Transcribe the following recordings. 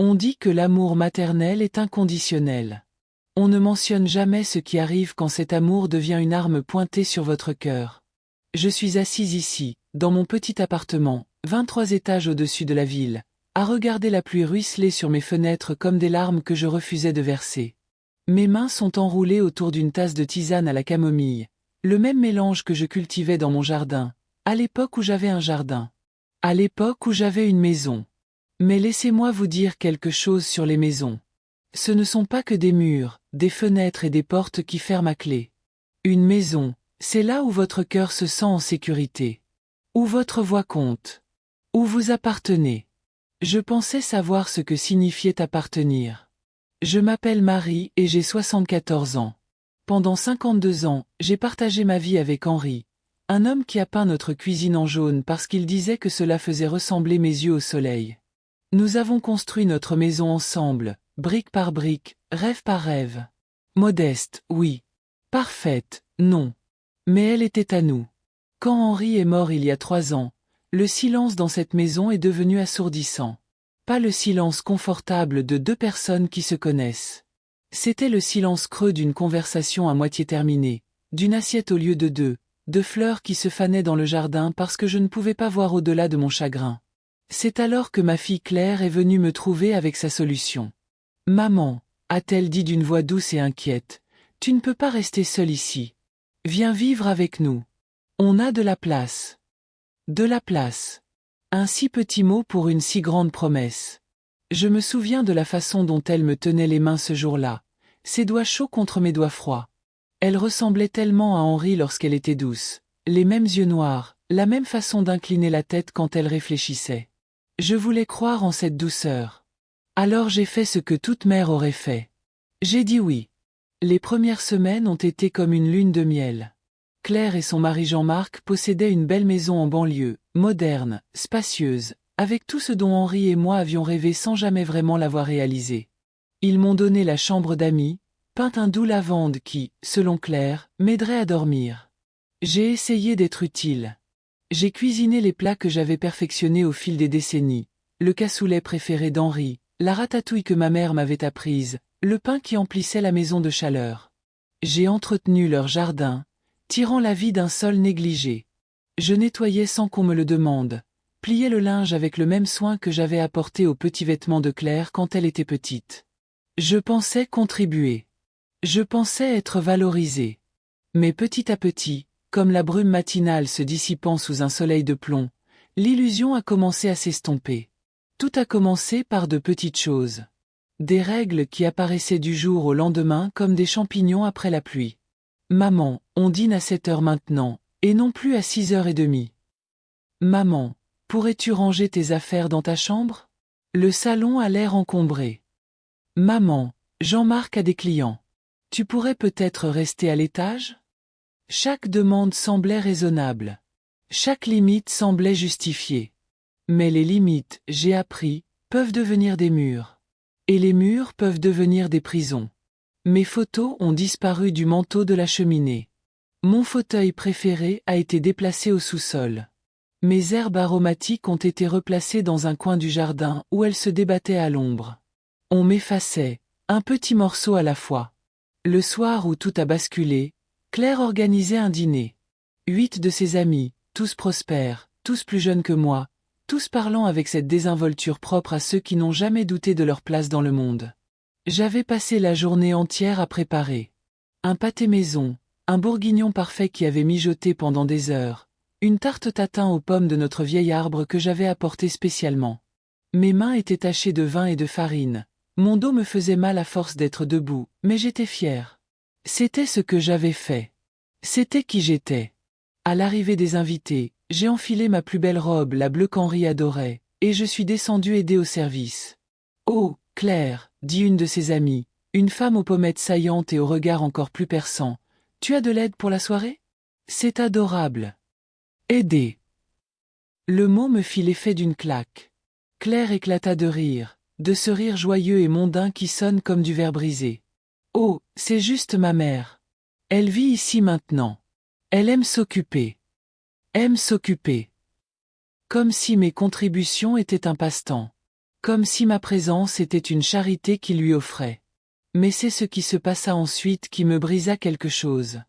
On dit que l'amour maternel est inconditionnel. On ne mentionne jamais ce qui arrive quand cet amour devient une arme pointée sur votre cœur. Je suis assise ici, dans mon petit appartement, 23 étages au-dessus de la ville, à regarder la pluie ruisseler sur mes fenêtres comme des larmes que je refusais de verser. Mes mains sont enroulées autour d'une tasse de tisane à la camomille, le même mélange que je cultivais dans mon jardin, à l'époque où j'avais un jardin. À l'époque où j'avais une maison. Mais laissez-moi vous dire quelque chose sur les maisons. Ce ne sont pas que des murs, des fenêtres et des portes qui ferment à clé. Une maison, c'est là où votre cœur se sent en sécurité. Où votre voix compte. Où vous appartenez. Je pensais savoir ce que signifiait appartenir. Je m'appelle Marie et j'ai 74 ans. Pendant 52 ans, j'ai partagé ma vie avec Henri, un homme qui a peint notre cuisine en jaune parce qu'il disait que cela faisait ressembler mes yeux au soleil. Nous avons construit notre maison ensemble, brique par brique, rêve par rêve. Modeste, oui. Parfaite, non. Mais elle était à nous. Quand Henri est mort il y a 3 ans, le silence dans cette maison est devenu assourdissant. Pas le silence confortable de deux personnes qui se connaissent. C'était le silence creux d'une conversation à moitié terminée, d'une assiette au lieu de deux, de fleurs qui se fanaient dans le jardin parce que je ne pouvais pas voir au-delà de mon chagrin. C'est alors que ma fille Claire est venue me trouver avec sa solution. « Maman », a-t-elle dit d'une voix douce et inquiète, « tu ne peux pas rester seule ici. Viens vivre avec nous. On a de la place. » De la place. Un si petit mot pour une si grande promesse. Je me souviens de la façon dont elle me tenait les mains ce jour-là, ses doigts chauds contre mes doigts froids. Elle ressemblait tellement à Henri lorsqu'elle était douce, les mêmes yeux noirs, la même façon d'incliner la tête quand elle réfléchissait. Je voulais croire en cette douceur. Alors j'ai fait ce que toute mère aurait fait. J'ai dit oui. Les premières semaines ont été comme une lune de miel. Claire et son mari Jean-Marc possédaient une belle maison en banlieue, moderne, spacieuse, avec tout ce dont Henri et moi avions rêvé sans jamais vraiment l'avoir réalisé. Ils m'ont donné la chambre d'amis, peint un doux lavande qui, selon Claire, m'aiderait à dormir. J'ai essayé d'être utile. J'ai cuisiné les plats que j'avais perfectionnés au fil des décennies, le cassoulet préféré d'Henri, la ratatouille que ma mère m'avait apprise, le pain qui emplissait la maison de chaleur. J'ai entretenu leur jardin, tirant la vie d'un sol négligé. Je nettoyais sans qu'on me le demande, pliais le linge avec le même soin que j'avais apporté aux petits vêtements de Claire quand elle était petite. Je pensais contribuer. Je pensais être valorisé. Mais petit à petit, comme la brume matinale se dissipant sous un soleil de plomb, l'illusion a commencé à s'estomper. Tout a commencé par de petites choses. Des règles qui apparaissaient du jour au lendemain comme des champignons après la pluie. Maman, on dîne à 7 heures maintenant, et non plus à 6h30. Maman, pourrais-tu ranger tes affaires dans ta chambre? Le salon a l'air encombré. Maman, Jean-Marc a des clients. Tu pourrais peut-être rester à l'étage? Chaque demande semblait raisonnable. Chaque limite semblait justifiée. Mais les limites, j'ai appris, peuvent devenir des murs. Et les murs peuvent devenir des prisons. Mes photos ont disparu du manteau de la cheminée. Mon fauteuil préféré a été déplacé au sous-sol. Mes herbes aromatiques ont été replacées dans un coin du jardin où elles se débattaient à l'ombre. On m'effaçait, un petit morceau à la fois. Le soir où tout a basculé, Claire organisait un dîner. 8 de ses amis, tous prospères, tous plus jeunes que moi, tous parlant avec cette désinvolture propre à ceux qui n'ont jamais douté de leur place dans le monde. J'avais passé la journée entière à préparer. Un pâté maison, un bourguignon parfait qui avait mijoté pendant des heures, une tarte tatin aux pommes de notre vieil arbre que j'avais apporté spécialement. Mes mains étaient tachées de vin et de farine, mon dos me faisait mal à force d'être debout, mais j'étais fière. C'était ce que j'avais fait. C'était qui j'étais. À l'arrivée des invités, j'ai enfilé ma plus belle robe, la bleue qu'Henri adorait, et je suis descendue aider au service. Oh, Claire, dit une de ses amies, une femme aux pommettes saillantes et au regard encore plus perçant, tu as de l'aide pour la soirée? C'est adorable. Aider. Le mot me fit l'effet d'une claque. Claire éclata de rire, de ce rire joyeux et mondain qui sonne comme du verre brisé. Oh, c'est juste ma mère. Elle vit ici maintenant. Elle aime s'occuper. Aime s'occuper. Comme si mes contributions étaient un passe-temps. comme si ma présence était une charité qu'il lui offrait. Mais c'est ce qui se passa ensuite qui me brisa quelque chose.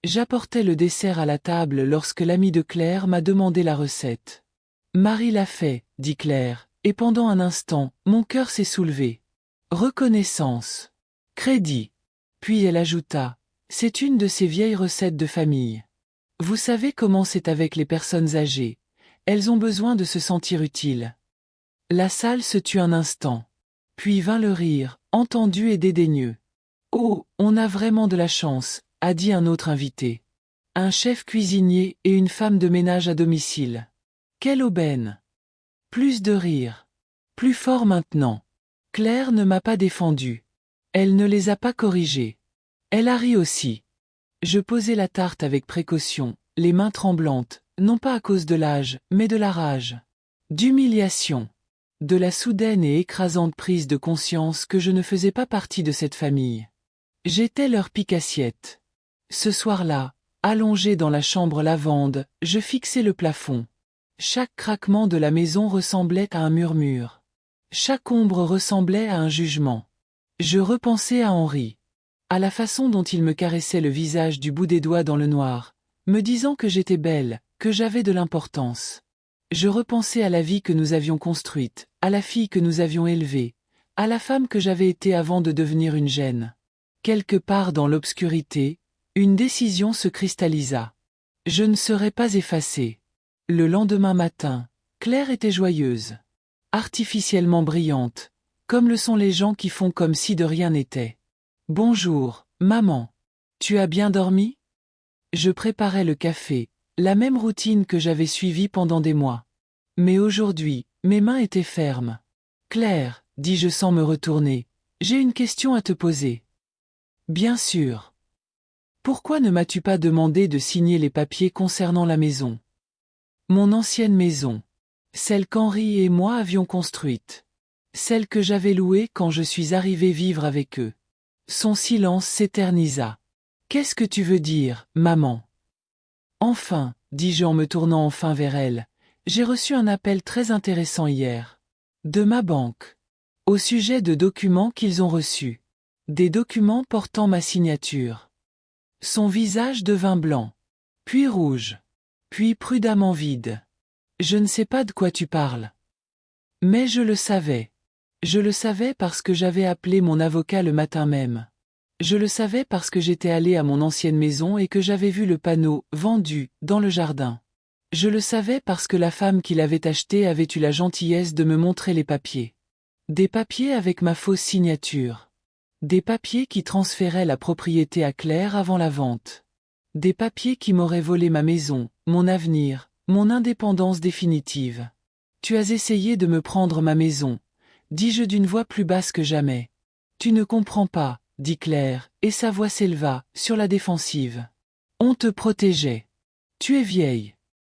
J'apportais le dessert à la table lorsque l'ami de Claire m'a demandé la recette. Marie l'a fait, dit Claire, et pendant un instant, mon cœur s'est soulevé. Reconnaissance. Crédit. Puis elle ajouta, c'est une de ces vieilles recettes de famille. Vous savez comment c'est avec les personnes âgées. Elles ont besoin de se sentir utiles. La salle se tut un instant. Puis vint le rire, entendu et dédaigneux. Oh, on a vraiment de la chance, a dit un autre invité. Un chef cuisinier et une femme de ménage à domicile. Quelle aubaine! Plus de rire. Plus fort maintenant. Claire ne m'a pas défendu. Elle ne les a pas corrigés. Elle a ri aussi. Je posai la tarte avec précaution, les mains tremblantes, non pas à cause de l'âge, mais de la rage. D'humiliation. De la soudaine et écrasante prise de conscience que je ne faisais pas partie de cette famille. J'étais leur pique-assiette. Ce soir-là, allongé dans la chambre lavande, je fixais le plafond. Chaque craquement de la maison ressemblait à un murmure. Chaque ombre ressemblait à un jugement. Je repensais à Henri. À la façon dont il me caressait le visage du bout des doigts dans le noir, me disant que j'étais belle, que j'avais de l'importance. Je repensais à la vie que nous avions construite, à la fille que nous avions élevée, à la femme que j'avais été avant de devenir une gêne. Quelque part dans l'obscurité, une décision se cristallisa. Je ne serais pas effacée. Le lendemain matin, Claire était joyeuse. Artificiellement brillante, comme le sont les gens qui font comme si de rien n'était. « Bonjour, maman. Tu as bien dormi ?» Je préparais le café, la même routine que j'avais suivie pendant des mois. Mais aujourd'hui, mes mains étaient fermes. « Claire, dis-je sans me retourner, j'ai une question à te poser. » « Bien sûr. Pourquoi ne m'as-tu pas demandé de signer les papiers concernant la maison ? Mon ancienne maison. Celle qu'Henri et moi avions construite. Celle que j'avais louée quand je suis arrivé vivre avec eux. » Son silence s'éternisa. « Qu'est-ce que tu veux dire, maman ? » Enfin, dis-je en me tournant enfin vers elle, j'ai reçu un appel très intéressant hier. De ma banque. Au sujet de documents qu'ils ont reçus. Des documents portant ma signature. Son visage devint blanc. Puis rouge. Puis prudemment vide. Je ne sais pas de quoi tu parles. Mais je le savais. Je le savais parce que j'avais appelé mon avocat le matin même. Je le savais parce que j'étais allé à mon ancienne maison et que j'avais vu le panneau « Vendu » dans le jardin. Je le savais parce que la femme qui l'avait acheté avait eu la gentillesse de me montrer les papiers. Des papiers avec ma fausse signature. Des papiers qui transféraient la propriété à Claire avant la vente. Des papiers qui m'auraient volé ma maison, mon avenir, mon indépendance définitive. Tu as essayé de me prendre ma maison, dis-je d'une voix plus basse que jamais. Tu ne comprends pas, dit Claire, et sa voix s'éleva, sur la défensive. On te protégeait. Tu es vieille.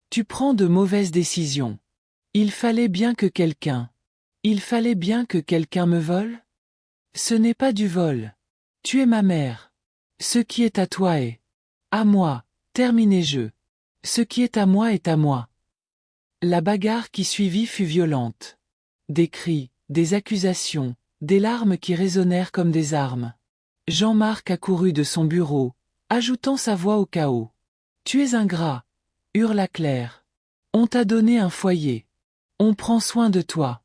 Tu prends de mauvaises décisions. Il fallait bien que quelqu'un me vole? Ce n'est pas du vol. Tu es ma mère. Ce qui est à toi est à moi, terminez-je. Ce qui est à moi est à moi. La bagarre qui suivit fut violente. Des cris, des accusations, des larmes qui résonnèrent comme des armes. Jean-Marc accourut de son bureau, ajoutant sa voix au chaos. « Tu es ingrat !» hurla Claire. « On t'a donné un foyer. On prend soin de toi.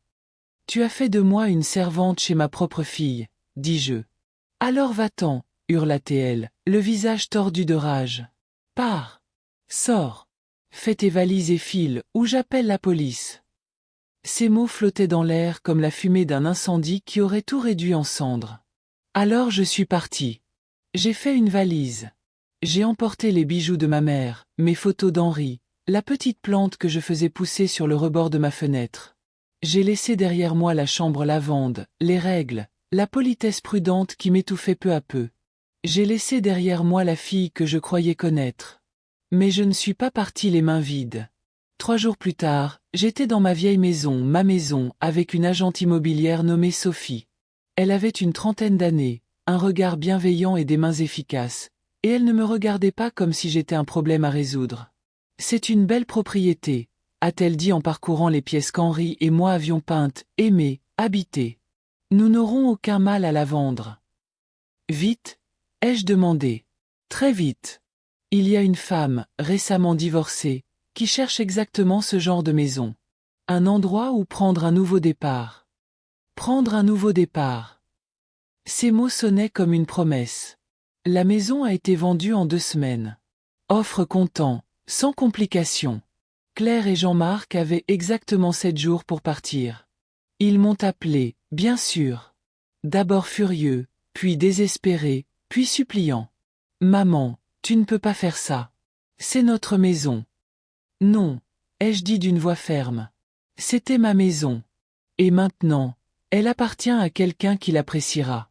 Tu as fait de moi une servante chez ma propre fille, dis-je. Alors va-t'en, hurla-t-elle, le visage tordu de rage. Pars. Sors. Fais tes valises et file, ou j'appelle la police. Ces mots flottaient dans l'air comme la fumée d'un incendie qui aurait tout réduit en cendres. Alors je suis parti. J'ai fait une valise. J'ai emporté les bijoux de ma mère, mes photos d'Henri, la petite plante que je faisais pousser sur le rebord de ma fenêtre. J'ai laissé derrière moi la chambre lavande, les règles, la politesse prudente qui m'étouffait peu à peu. J'ai laissé derrière moi la fille que je croyais connaître. Mais je ne suis pas parti les mains vides. 3 jours plus tard, j'étais dans ma vieille maison, ma maison, avec une agente immobilière nommée Sophie. Elle avait une 30aine d'années, un regard bienveillant et des mains efficaces, et elle ne me regardait pas comme si j'étais un problème à résoudre. C'est une belle propriété, a-t-elle dit en parcourant les pièces qu'Henri et moi avions peintes, aimées, habiter. Nous n'aurons aucun mal à la vendre. Vite, ai-je demandé. Très vite. Il y a une femme, récemment divorcée, qui cherche exactement ce genre de maison. Un endroit où prendre un nouveau départ. Prendre un nouveau départ. Ces mots sonnaient comme une promesse. La maison a été vendue en 2 semaines. Offre comptant, sans complications. Claire et Jean-Marc avaient exactement 7 jours pour partir. Ils m'ont appelé, bien sûr. D'abord furieux, puis désespéré, puis suppliant. Maman, tu ne peux pas faire ça. C'est notre maison. Non, ai-je dit d'une voix ferme. C'était ma maison. Et maintenant, elle appartient à quelqu'un qui l'appréciera.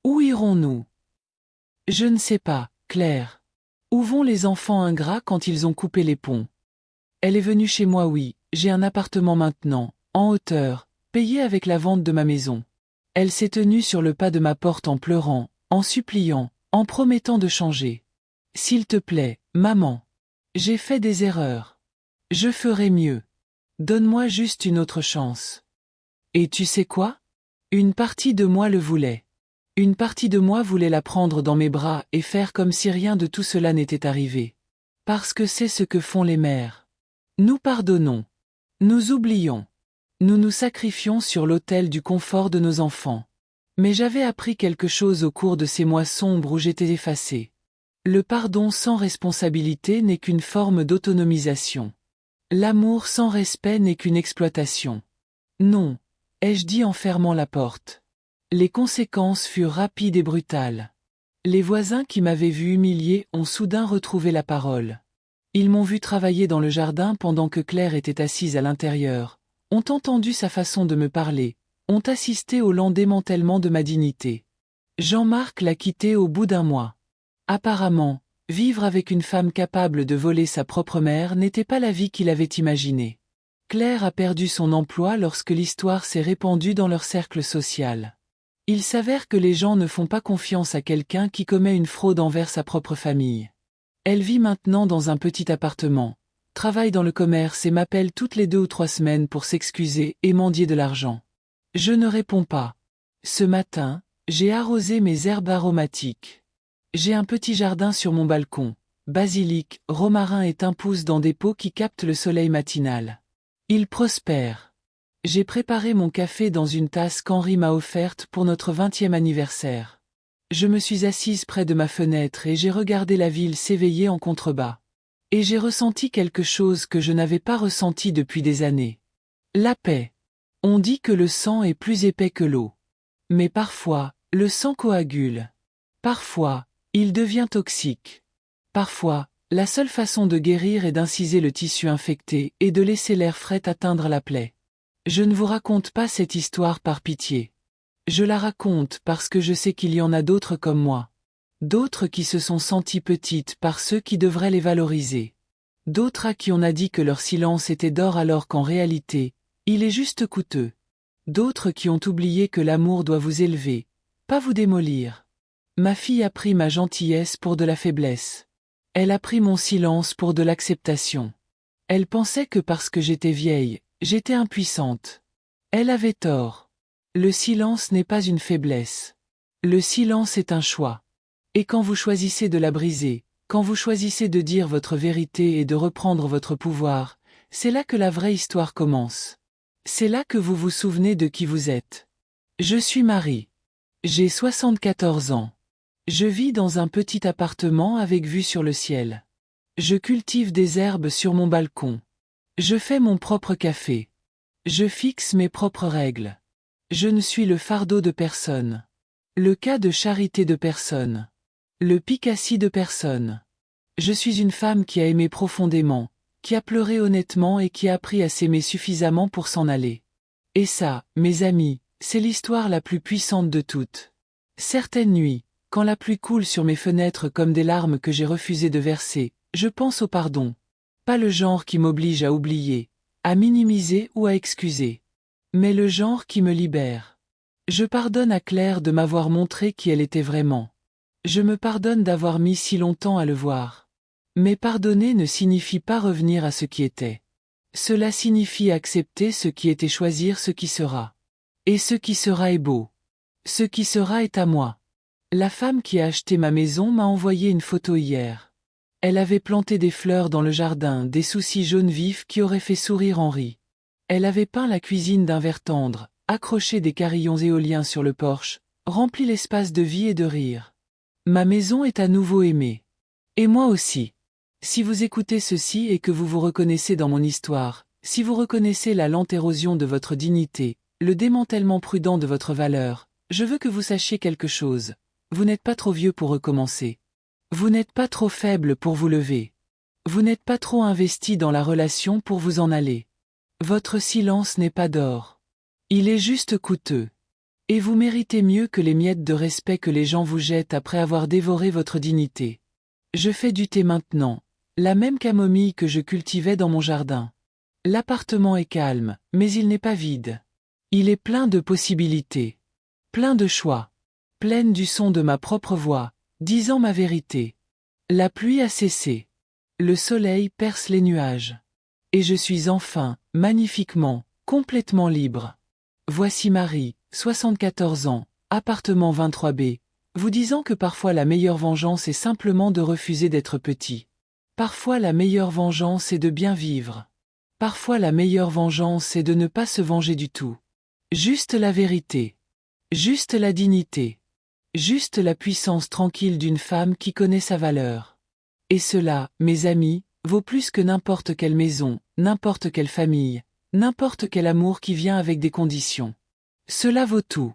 Où irons-nous? Je ne sais pas, Claire. Où vont les enfants ingrats quand ils ont coupé les ponts? Elle est venue chez moi, oui, j'ai un appartement maintenant, en hauteur, payé avec la vente de ma maison. Elle s'est tenue sur le pas de ma porte en pleurant, en suppliant, en promettant de changer. S'il te plaît, maman. J'ai fait des erreurs. Je ferai mieux. Donne-moi juste une autre chance. Et tu sais quoi? Une partie de moi le voulait. Une partie de moi voulait la prendre dans mes bras et faire comme si rien de tout cela n'était arrivé. Parce que c'est ce que font les mères. Nous pardonnons. Nous oublions. Nous nous sacrifions sur l'autel du confort de nos enfants. Mais j'avais appris quelque chose au cours de ces mois sombres où j'étais effacée. Le pardon sans responsabilité n'est qu'une forme d'autonomisation. L'amour sans respect n'est qu'une exploitation. Non, ai-je dit en fermant la porte. Les conséquences furent rapides et brutales. Les voisins qui m'avaient vu humiliée ont soudain retrouvé la parole. Ils m'ont vu travailler dans le jardin pendant que Claire était assise à l'intérieur, ont entendu sa façon de me parler, ont assisté au lent démantèlement de ma dignité. Jean-Marc l'a quittée au bout d'1 mois. Apparemment, vivre avec une femme capable de voler sa propre mère n'était pas la vie qu'il avait imaginée. Claire a perdu son emploi lorsque l'histoire s'est répandue dans leur cercle social. Il s'avère que les gens ne font pas confiance à quelqu'un qui commet une fraude envers sa propre famille. Elle vit maintenant dans un petit appartement, travaille dans le commerce et m'appelle toutes les 2 ou 3 semaines pour s'excuser et mendier de l'argent. Je ne réponds pas. Ce matin, j'ai arrosé mes herbes aromatiques. J'ai un petit jardin sur mon balcon. Basilic, romarin et thym poussent dans des pots qui captent le soleil matinal. Ils prospèrent. J'ai préparé mon café dans une tasse qu'Henri m'a offerte pour notre 20e anniversaire. Je me suis assise près de ma fenêtre et j'ai regardé la ville s'éveiller en contrebas. Et j'ai ressenti quelque chose que je n'avais pas ressenti depuis des années. La paix. On dit que le sang est plus épais que l'eau. Mais parfois, le sang coagule. Parfois, il devient toxique. Parfois, la seule façon de guérir est d'inciser le tissu infecté et de laisser l'air frais atteindre la plaie. Je ne vous raconte pas cette histoire par pitié. Je la raconte parce que je sais qu'il y en a d'autres comme moi. D'autres qui se sont senties petites par ceux qui devraient les valoriser. D'autres à qui on a dit que leur silence était d'or alors qu'en réalité, il est juste coûteux. D'autres qui ont oublié que l'amour doit vous élever, pas vous démolir. Ma fille a pris ma gentillesse pour de la faiblesse. Elle a pris mon silence pour de l'acceptation. Elle pensait que parce que j'étais vieille, j'étais impuissante. Elle avait tort. Le silence n'est pas une faiblesse. Le silence est un choix. Et quand vous choisissez de la briser, quand vous choisissez de dire votre vérité et de reprendre votre pouvoir, c'est là que la vraie histoire commence. C'est là que vous vous souvenez de qui vous êtes. Je suis Marie. J'ai 74 ans. Je vis dans un petit appartement avec vue sur le ciel. Je cultive des herbes sur mon balcon. Je fais mon propre café. Je fixe mes propres règles. Je ne suis le fardeau de personne. Le cas de charité de personne. Le picassis de personne. Je suis une femme qui a aimé profondément, qui a pleuré honnêtement et qui a appris à s'aimer suffisamment pour s'en aller. Et ça, mes amis, c'est l'histoire la plus puissante de toutes. Certaines nuits, quand la pluie coule sur mes fenêtres comme des larmes que j'ai refusé de verser, je pense au pardon. Pas le genre qui m'oblige à oublier, à minimiser ou à excuser. Mais le genre qui me libère. Je pardonne à Claire de m'avoir montré qui elle était vraiment. Je me pardonne d'avoir mis si longtemps à le voir. Mais pardonner ne signifie pas revenir à ce qui était. Cela signifie accepter ce qui est et choisir ce qui sera. Et ce qui sera est beau. Ce qui sera est à moi. La femme qui a acheté ma maison m'a envoyé une photo hier. Elle avait planté des fleurs dans le jardin, des soucis jaunes vifs qui auraient fait sourire Henri. Elle avait peint la cuisine d'un vert tendre, accroché des carillons éoliens sur le porche, rempli l'espace de vie et de rire. Ma maison est à nouveau aimée. Et moi aussi. Si vous écoutez ceci et que vous vous reconnaissez dans mon histoire, si vous reconnaissez la lente érosion de votre dignité, le démantèlement prudent de votre valeur, je veux que vous sachiez quelque chose. Vous n'êtes pas trop vieux pour recommencer. Vous n'êtes pas trop faible pour vous lever. Vous n'êtes pas trop investi dans la relation pour vous en aller. Votre silence n'est pas d'or. Il est juste coûteux. Et vous méritez mieux que les miettes de respect que les gens vous jettent après avoir dévoré votre dignité. Je fais du thé maintenant, la même camomille que je cultivais dans mon jardin. L'appartement est calme, mais il n'est pas vide. Il est plein de possibilités. Plein de choix. Pleine du son de ma propre voix, disant ma vérité. La pluie a cessé. Le soleil perce les nuages. Et je suis enfin, magnifiquement, complètement libre. Voici Marie, 74 ans, appartement 23B, vous disant que parfois la meilleure vengeance est simplement de refuser d'être petit. Parfois la meilleure vengeance est de bien vivre. Parfois la meilleure vengeance est de ne pas se venger du tout. Juste la vérité. Juste la dignité. Juste la puissance tranquille d'une femme qui connaît sa valeur. Et cela, mes amis, vaut plus que n'importe quelle maison, n'importe quelle famille, n'importe quel amour qui vient avec des conditions. Cela vaut tout.